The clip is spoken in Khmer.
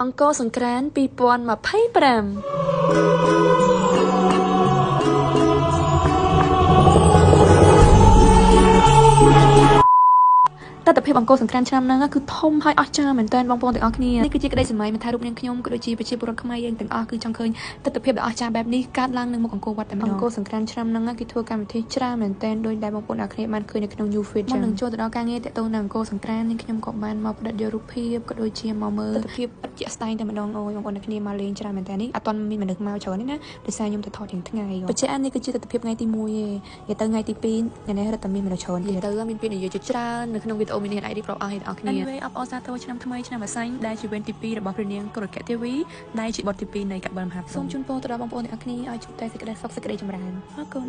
អង្គរសង្ក្រាន្ត2025 តើតើភាពអង្គរសង្ក្រាន្តឆ្នាំហ្នឹងគឺធំហើយអស្ចារ្យមែនទែនបងប្អូនទាំងអស់គ្នានេះគឺជាក្តីសម័យមិនថារូបនាងខ្ញុំក៏ដូចជាប្រជាពលរដ្ឋខ្មែរយើងទាំងអស់គឺចង់ឃើញទស្សនវិជ្ជាដ៏អស្ចារ្យបែបនេះកើតឡើងនៅមុខអង្គរវត្តតែម្ដងអង្គរសង្ក្រាន្តឆ្នាំហ្នឹងគេធ្វើកម្មវិធីច្រើនមែនទែនដោយដែលបងប្អូនទាំងអស់គ្នាបានឃើញនៅក្នុង New Feed ចឹងនឹងចូលទៅដល់ការងារតាក់ទងនឹងអង្គរសង្ក្រាន្តនេះខ្ញុំក៏បានមកផ្ដិតយករូបភាពក៏ដូចជាមកមើលទស្សនវិជ្ជាជាក់ស្ដែងតែម្ដងអូយបងប្អូនទាំងគ្នាមកលេងច្រើនមែនទែននេះអត់ទាន់មានមនុស្សមកច្រើនទេណាដោយសារខ្ញុំទៅថតទាំងថ្ងៃបច្ចុប្បន្ននេះគឺជាទស្សនវិជ្ជាថ្ងៃទី1ឯងនិយាយទៅថ្ងៃទី2ថ្ងៃនេះរត់តែមានមនុស្សច្រើនទៀតទៅមានពាក្យនិយាយជាច្រើននៅក្នុងវីដេអូមីនី ID ប្រាប់អស់ទាំងអស់គ្នាអបអរសាទរឆ្នាំថ្មីឆ្នាំអាសាញ់ដែលជាវេនទី2របស់ព្រះនាងកុរកៈទេវីដែលជាបុត្រទី2នៃកបិលមហាសូមជូនពរទៅដល់បងប្អូនទាំងអស់គ្នាឲ្យជួបតែសេចក្តីសុខសេចក្តីចម្រើនអរគុណ